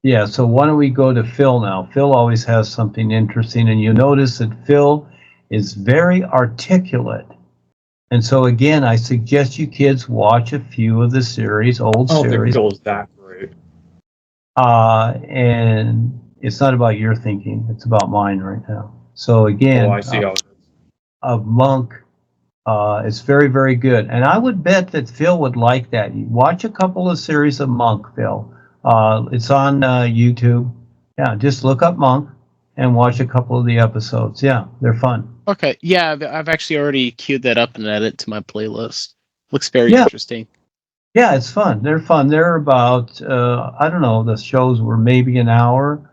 Yeah, so why don't we go to Phil now? Phil always has something interesting, and you notice that Phil is very articulate. And so again, I suggest you kids watch a few of the series, old I don't think series. Phil's that great. And it's not about your thinking, it's about mine right now. So again, I see how it is. of Monk, it's very, very good. And I would bet that Phil would like that. You watch a couple of series of Monk, Phil. It's on YouTube. Yeah, just look up Monk and watch a couple of the episodes. Yeah, they're fun. Okay, yeah, I've actually already queued that up and added it to my playlist. Looks very interesting. Yeah, it's fun. They're fun. They're about, I don't know, the shows were maybe an hour.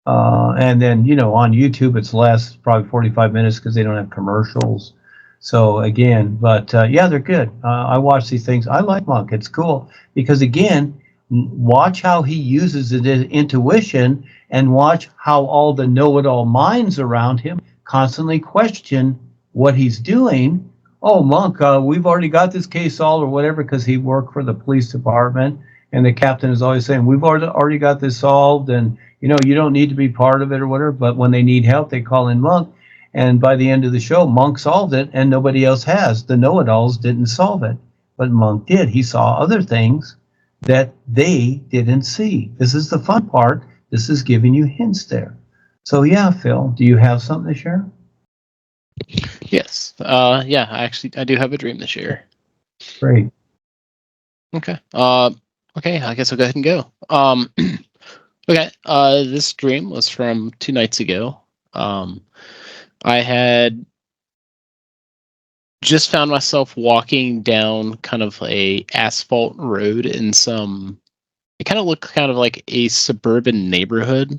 And then, on YouTube, it's less, probably 45 minutes because they don't have commercials. So again, but yeah, they're good. I watch these things. I like Monk. It's cool because again, watch how he uses his intuition and watch how all the know-it-all minds around him constantly question what he's doing. Oh, Monk, we've already got this case solved or whatever, because he worked for the police department, and the captain is always saying, we've already got this solved, and you don't need to be part of it or whatever. But when they need help, they call in Monk. And by the end of the show, Monk solved it, and nobody else has. The know-it-alls didn't solve it, but Monk did. He saw other things that they didn't see. This is the fun part. This is giving you hints there. So yeah, Phil, do you have something to share? Yes. Yeah, I do have a dream to share. Great. Okay. Okay, I guess I'll go ahead and go. Okay. This dream was from 2 nights ago. I had just found myself walking down kind of a asphalt road in it kind of looked kind of like a suburban neighborhood.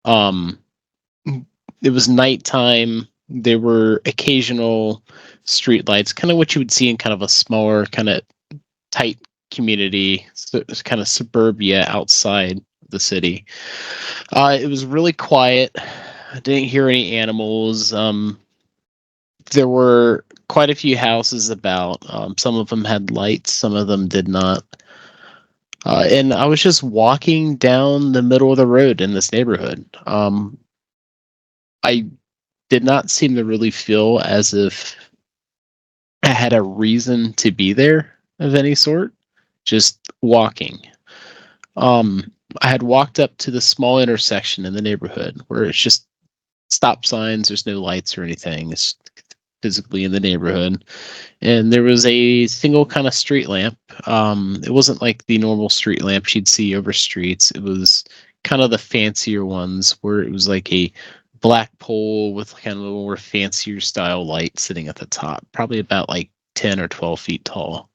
It was nighttime. There were occasional street lights, kind of what you would see in kind of a smaller, kind of tight community, so it's kind of suburbia outside the city. It was really quiet. I didn't hear any animals. There were quite a few houses about. Some of them had lights, some of them did not. And I was just walking down the middle of the road in this neighborhood. I did not seem to really feel as if I had a reason to be there of any sort, just walking. I had walked up to the small intersection in the neighborhood where it's just stop signs, there's no lights or anything. It's physically in the neighborhood. And there was a single kind of street lamp. It wasn't like the normal street lamp you'd see over streets. It was kind of the fancier ones where it was like a black pole with kind of a more fancier style light sitting at the top, probably about like 10 or 12 feet tall.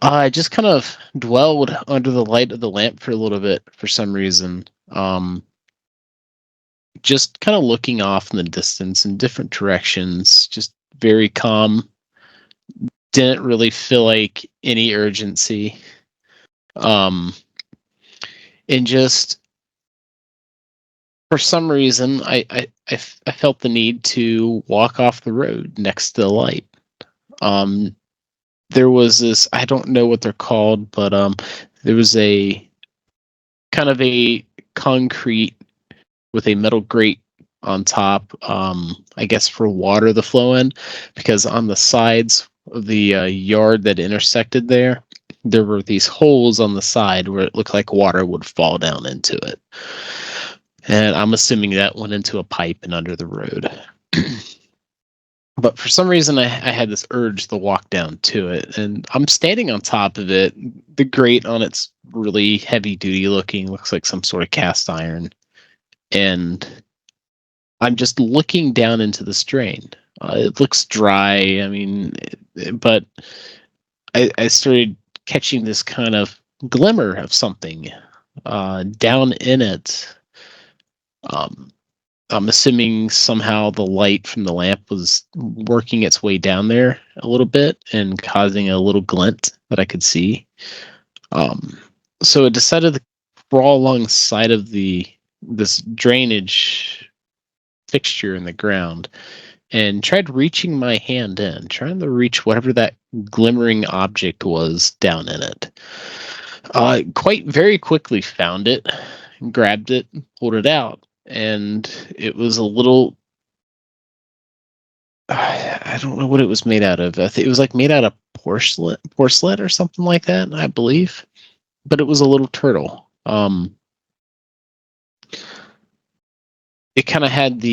I just kind of dwelled under the light of the lamp for a little bit for some reason. Just kind of looking off in the distance in different directions, just very calm. Didn't really feel like any urgency. And just for some reason, I felt the need to walk off the road next to the light. There was this, I don't know what they're called, but there was a kind of a concrete with a metal grate on top, I guess for water to flow in, because on the sides of the yard that intersected there were these holes on the side where it looked like water would fall down into it. And I'm assuming that went into a pipe and under the road. But for some reason, I had this urge to walk down to it. And I'm standing on top of it. The grate on it's really heavy duty looking, looks like some sort of cast iron. And I'm just looking down into this drain. It looks dry. I mean, but I started catching this kind of glimmer of something down in it. I'm assuming somehow the light from the lamp was working its way down there a little bit and causing a little glint that I could see. So it decided to crawl alongside of this drainage fixture in the ground and tried reaching my hand in, trying to reach whatever that glimmering object was down in it. Quite very quickly found it, grabbed it, pulled it out, and it was a little. I don't know what it was made out of. I think it was like made out of porcelain or something like that, I believe. But it was a little turtle. It kind of had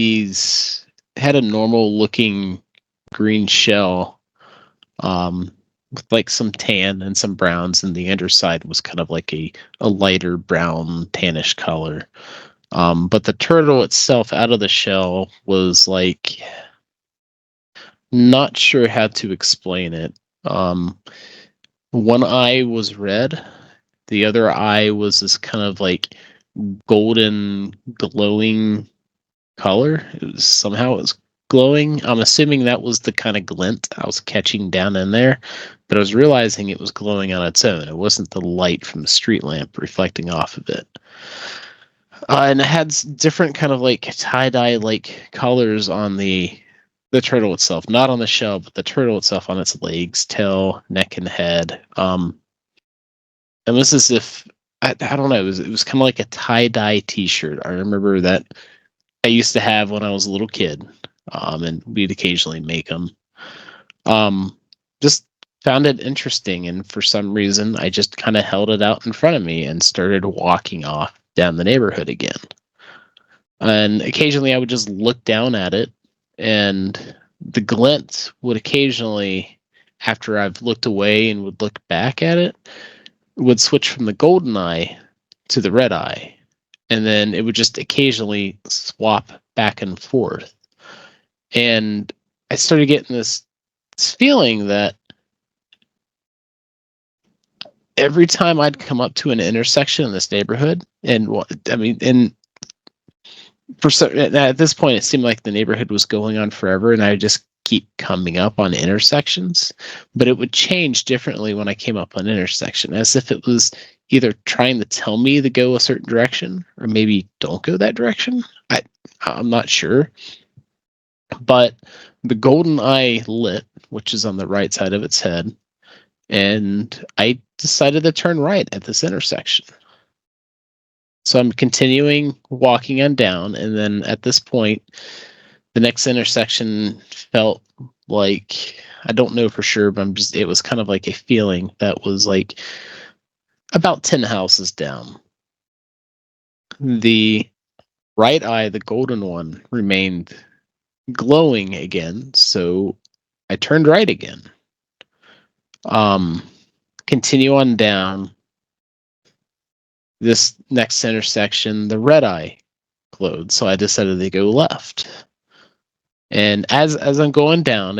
had a normal looking green shell, with like some tan and some browns, and the underside was kind of like a lighter brown tannish color. But the turtle itself out of the shell was like, not sure how to explain it. One eye was red. The other eye was this kind of like golden glowing color. It was glowing. I'm assuming that was the kind of glint I was catching down in there, but I was realizing it was glowing on its own. It wasn't the light from the street lamp reflecting off of it. And it had different kind of like tie-dye like colors on the turtle itself, not on the shell, but the turtle itself on its legs, tail, neck, and head. And this is if I don't know, it was kind of like a tie-dye T-shirt. I remember that I used to have when I was a little kid, and we'd occasionally make them. Just found it interesting, and for some reason, I just kind of held it out in front of me and started walking off down the neighborhood again. And occasionally, I would just look down at it, and the glint would occasionally, after I've looked away and would look back at it, would switch from the golden eye to the red eye. And then it would just occasionally swap back and forth. And I started getting this feeling that every time I'd come up to an intersection in this neighborhood, and at this point, it seemed like the neighborhood was going on forever, and I would just keep coming up on intersections, but it would change differently when I came up on an intersection, as if it was either trying to tell me to go a certain direction or maybe don't go that direction. I'm not sure. But the golden eye lit, which is on the right side of its head, and I decided to turn right at this intersection. So I'm continuing walking on down, and then at this point, the next intersection felt like, I don't know for sure, but it was kind of like a feeling that was like about 10 houses down. The right eye, the golden one, remained glowing again, so I turned right again. Continue on down. This next intersection, the red eye glowed, so I decided to go left. And as I'm going down,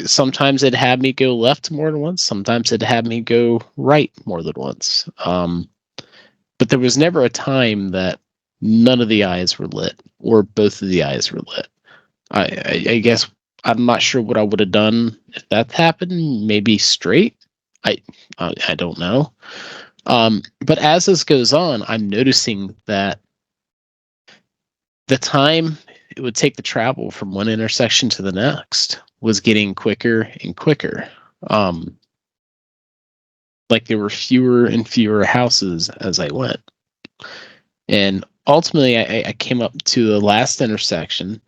sometimes it had me go left more than once. Sometimes it had me go right more than once. But there was never a time that none of the eyes were lit or both of the eyes were lit. I guess I'm not sure what I would have done if that happened. Maybe straight. I don't know. But as this goes on, I'm noticing that the time it would take to travel from one intersection to the next was getting quicker and quicker. Like there were fewer and fewer houses as I went. And ultimately, I came up to the last intersection,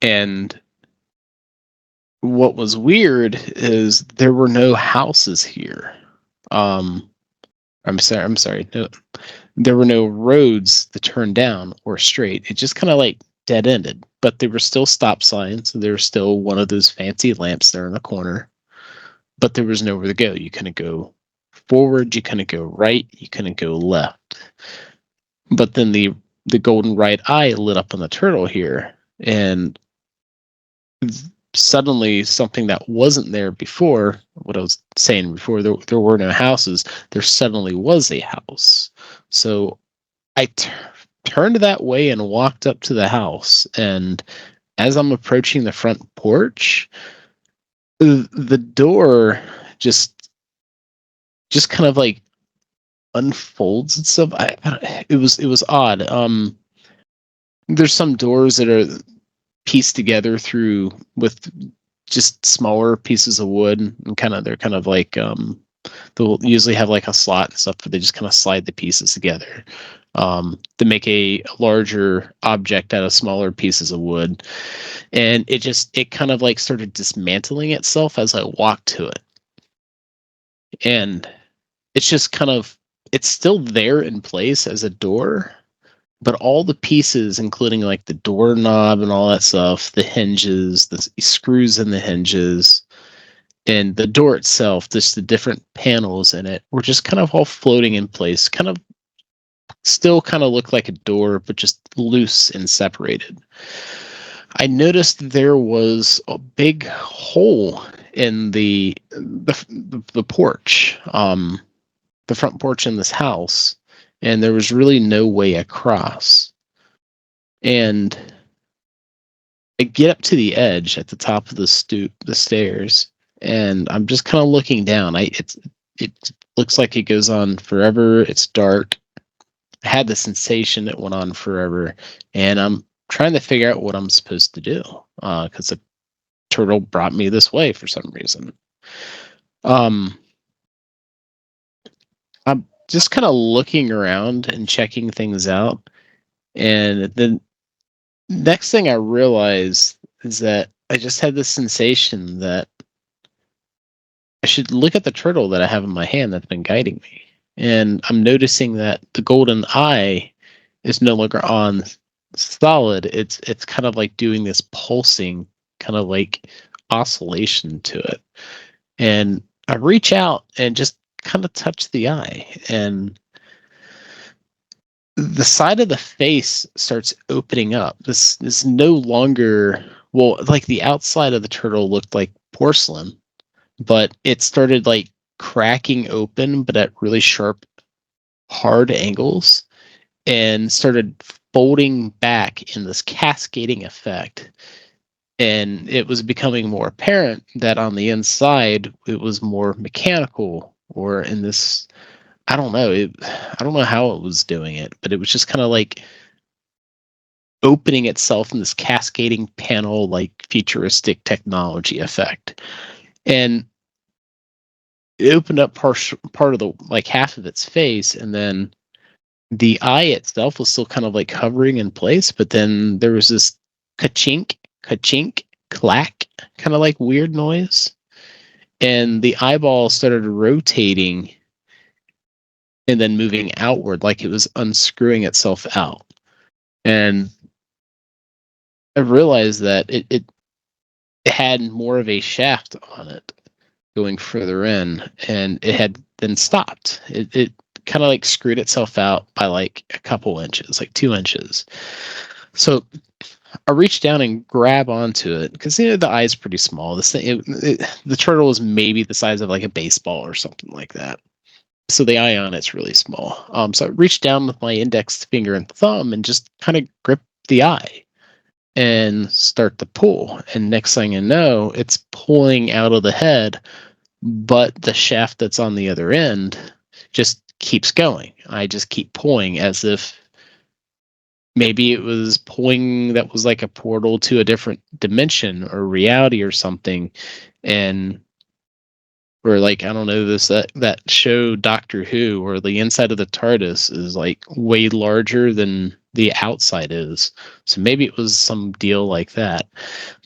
and what was weird is there were no houses here. I'm sorry. No, there were no roads that turned down or straight. It just kind of like dead ended. But there were still stop signs. There was still one of those fancy lamps there in the corner. But there was nowhere to go. You couldn't go forward. You couldn't go right. You couldn't go left. But then the golden right eye lit up on the turtle here, and suddenly something that wasn't there before, what I was saying before, there were no houses, there suddenly was a house. So I turned that way and walked up to the house, and as I'm approaching the front porch, the door just kind of like unfolds itself. It was odd. There's some doors that are pieced together with just smaller pieces of wood, and they're kind of like they'll usually have like a slot and stuff, but they just kind of slide the pieces together to make a larger object out of smaller pieces of wood. And it kind of like started dismantling itself as I walked to it. And it's just kind of, it's still there in place as a door, but all the pieces, including like the doorknob and all that stuff, the hinges, the screws in the hinges, and the door itself, just the different panels in it, were just kind of all floating in place, kind of still kind of look like a door, but just loose and separated. I noticed there was a big hole in the porch, the front porch in this house, and there was really no way across. And I get up to the edge at the top of the stairs, and I'm just kind of looking down. It looks like it goes on forever. It's dark. I had the sensation it went on forever, and I'm trying to figure out what I'm supposed to do because the turtle brought me this way for some reason. I'm just kind of looking around and checking things out, and the next thing I realized is that I just had this sensation that I should look at the turtle that I have in my hand that's been guiding me. And I'm noticing that the golden eye is no longer on solid. It's kind of like doing this pulsing, kind of like oscillation to it. And I reach out and just kind of touch the eye, and the side of the face starts opening up. This is no longer, well, like the outside of the turtle looked like porcelain, but it started like cracking open, but at really sharp, hard angles, and started folding back in this cascading effect. And it was becoming more apparent that on the inside, it was more mechanical, or in this, I don't know. I don't know how it was doing it, but it was just kind of like opening itself in this cascading panel, like futuristic technology effect. And it opened up part of the, like half of its face, and then the eye itself was still kind of like hovering in place, but then there was this ka-chink, ka-chink, clack, kind of like weird noise. And the eyeball started rotating and then moving outward like it was unscrewing itself out. And I realized that it had more of a shaft on it going further in, and it had then stopped. It kind of like screwed itself out by like a couple inches, like 2 inches. So I reached down and grab onto it because the eye is pretty small. This thing, the turtle is maybe the size of like a baseball or something like that. So the eye on it's really small. So I reached down with my index finger and thumb and just kind of grip the eye and start to pull. And next thing you know, it's pulling out of the head, but the shaft that's on the other end just keeps going. I just keep pulling as if maybe it was pulling that was like a portal to a different dimension or reality or something. And or like, I don't know, that show Doctor Who, where the inside of the TARDIS is like way larger than the outside is. So maybe it was some deal like that.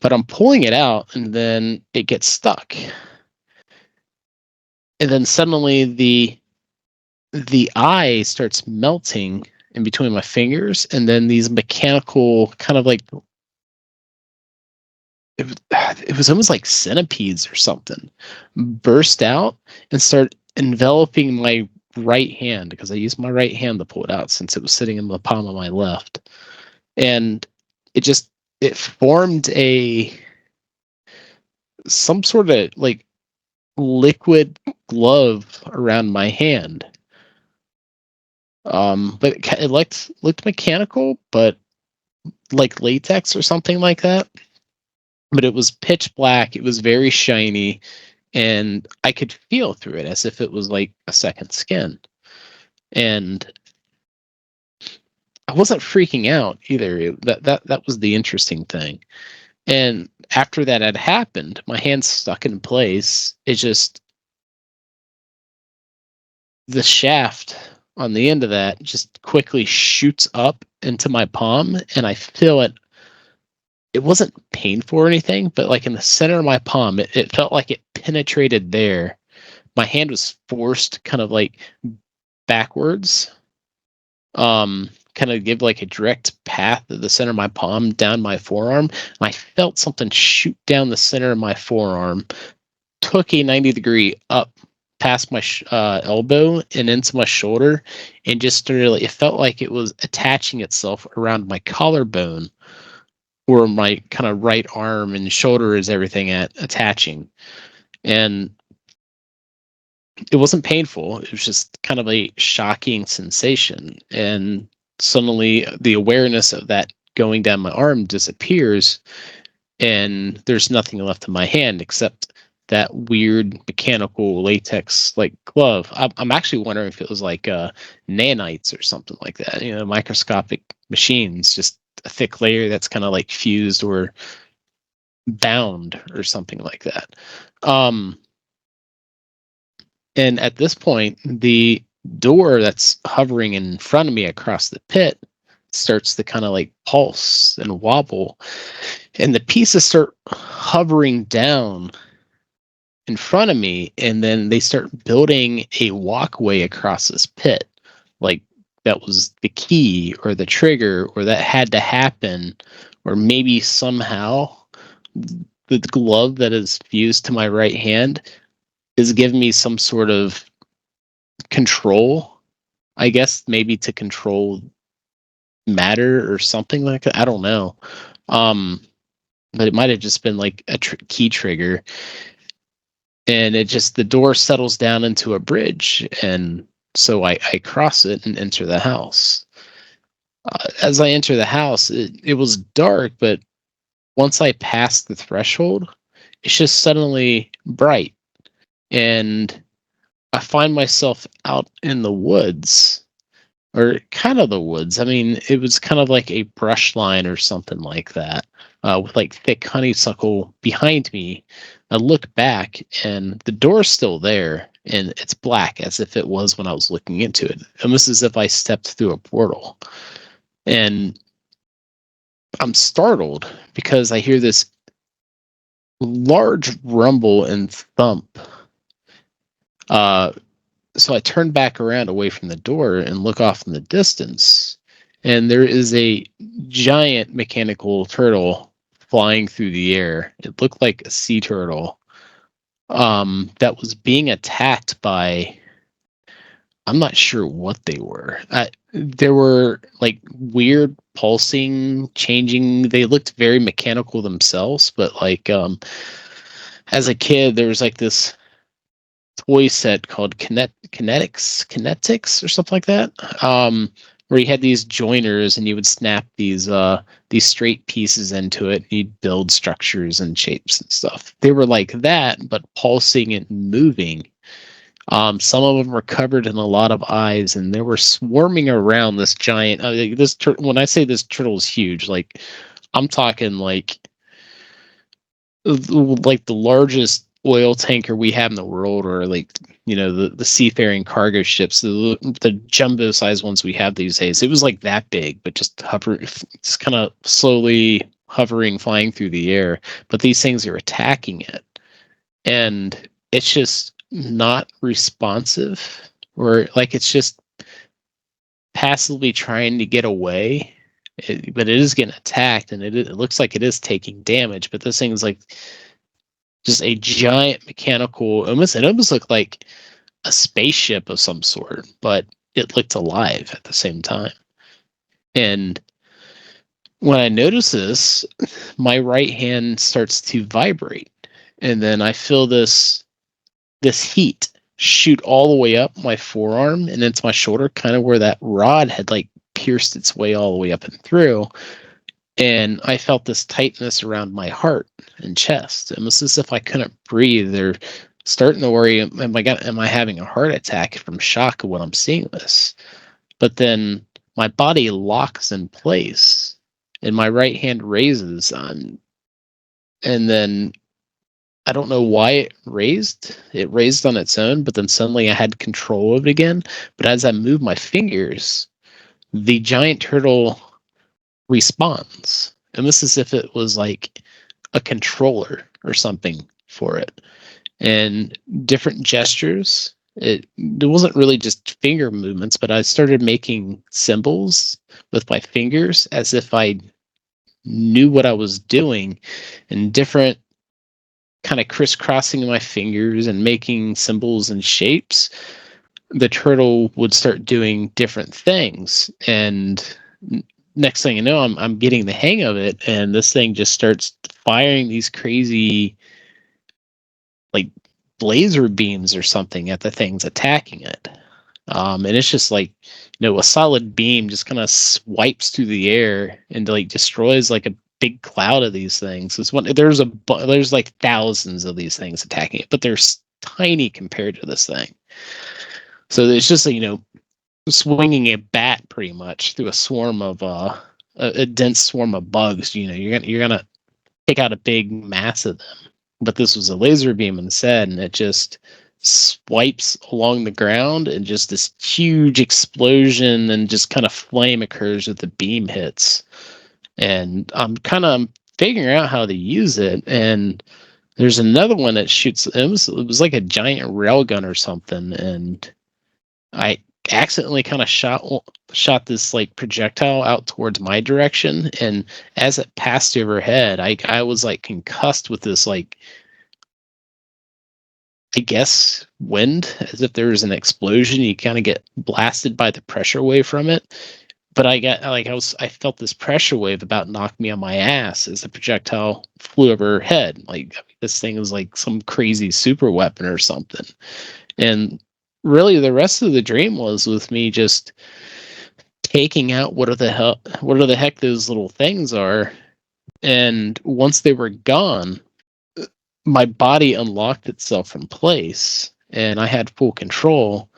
But I'm pulling it out, and then it gets stuck. And then suddenly the eye starts melting in between my fingers, and then these mechanical kind of like, it was almost like centipedes or something, burst out and start enveloping my right hand, because I used my right hand to pull it out since it was sitting in the palm of my left. And it formed some sort of like liquid glove around my hand. But it looked mechanical, but like latex or something like that. But it was pitch black. It was very shiny, and I could feel through it as if it was like a second skin. And I wasn't freaking out either. That was the interesting thing. And after that had happened, my hand stuck in place. It just the shaft on the end of that just quickly shoots up into my palm, and I feel it. It wasn't painful or anything, but like in the center of my palm, it felt like it penetrated there. My hand was forced kind of like backwards, kind of give like a direct path to the center of my palm down my forearm. And I felt something shoot down the center of my forearm, took a 90-degree up past my elbow and into my shoulder, and just started. It felt like it was attaching itself around my collarbone, where my kind of right arm and shoulder is everything at attaching. And it wasn't painful. It was just kind of a shocking sensation. And suddenly the awareness of that going down my arm disappears, and there's nothing left in my hand except that weird mechanical latex like glove. I'm actually wondering if it was like nanites or something like that, microscopic machines, just a thick layer that's kind of like fused or bound or something like that. And at this point, the door that's hovering in front of me across the pit starts to kind of like pulse and wobble, and the pieces start hovering down in front of me, and then they start building a walkway across this pit. Like that was the key or the trigger, or that had to happen, or maybe somehow the glove that is fused to my right hand is giving me some sort of control, I guess, maybe to control matter or something like that. I don't know. But it might have just been like a key trigger. And the door settles down into a bridge. And so I cross it and enter the house. As I enter the house, it was dark, but once I passed the threshold, it's just suddenly bright. And I find myself out in the woods, or kind of the woods. I mean, it was kind of like a brush line or something like that, with like thick honeysuckle behind me. I look back, and the door's still there, and it's black as if it was when I was looking into it, almost as if I stepped through a portal. And I'm startled because I hear this large rumble and thump. So I turn back around away from the door and look off in the distance, and there is a giant mechanical turtle flying through the air. It looked like a sea turtle that was being attacked by, I'm not sure what they were. There were like weird pulsing, changing. They looked very mechanical themselves, but like as a kid, there was like this toy set called Kinetics or something like that, where you had these joiners and you would snap these straight pieces into it and you'd build structures and shapes and stuff. They were like that, but pulsing and moving. Some of them were covered in a lot of eyes, and they were swarming around this giant. When I say this turtle is huge, like I'm talking like the largest oil tanker we have in the world, or like the seafaring cargo ships, the jumbo size ones we have these days. It was like that big, but just kind of slowly hovering, flying through the air. But these things are attacking it, and it's just not responsive, or like it's just passively trying to get away. But it is getting attacked, and it looks like it is taking damage. But this thing is like just a giant mechanical, it almost looked like a spaceship of some sort, but it looked alive at the same time. And when I notice this, my right hand starts to vibrate, and then I feel this heat shoot all the way up my forearm and into my shoulder, kind of where that rod had like pierced its way all the way up and through. And I felt this tightness around my heart and chest. It was as if I couldn't breathe. They're starting to worry, am I having a heart attack from shock of what I'm seeing this? But then my body locks in place, and my right hand raises on, and then I don't know why it raised. It raised on its own, but then suddenly I had control of it again. But as I moved my fingers, the giant turtle responds. And this is if it was like a controller or something for it. And different gestures. It wasn't really just finger movements, but I started making symbols with my fingers as if I knew what I was doing, and different kind of crisscrossing my fingers and making symbols and shapes. The turtle would start doing different things, and next thing you know, I'm getting the hang of it, and this thing just starts firing these crazy, like, laser beams or something at the things attacking it. And it's just like, a solid beam just kind of swipes through the air and like destroys like a big cloud of these things. There's like thousands of these things attacking it, but they're tiny compared to this thing. So it's just like, swinging a bat pretty much through a swarm of a dense swarm of bugs. You're gonna take out a big mass of them. But this was a laser beam instead, and it just swipes along the ground, and just this huge explosion and just kind of flame occurs as the beam hits. And I'm kind of figuring out how to use it. And there's another one that shoots. It was like a giant railgun or something, and I accidentally kind of shot this like projectile out towards my direction, and as it passed overhead, I was like concussed with this, like, I guess, wind, as if there was an explosion. You kind of get blasted by the pressure wave from it. But I felt this pressure wave about knock me on my ass as the projectile flew overhead. Like, this thing was like some crazy super weapon or something. And really, the rest of the dream was with me just taking out what the heck those little things are. And once they were gone, my body unlocked itself from place, and I had full control.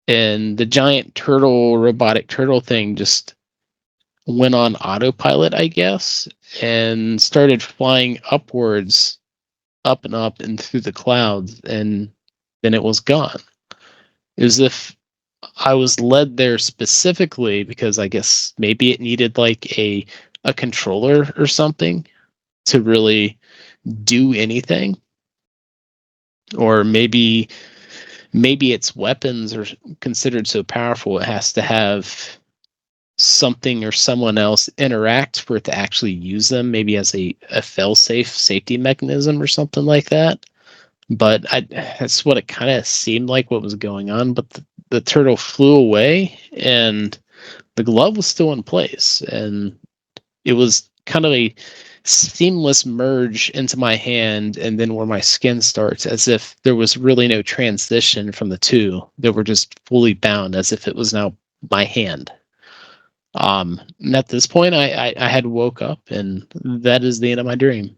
And the giant robotic turtle thing just went on autopilot, I guess, and started flying upwards, up and up and through the clouds, and then it was gone. As if I was led there specifically because I guess maybe it needed like a controller or something to really do anything. Or maybe its weapons are considered so powerful it has to have something or someone else interact for it to actually use them, maybe as a fail-safe safety mechanism or something like that. But that's what it kind of seemed like what was going on. But the turtle flew away, and the glove was still in place, and it was kind of a seamless merge into my hand and then where my skin starts, as if there was really no transition from the two. They were just fully bound, as if it was now my hand. And at this point, I had woke up, and that is the end of my dream.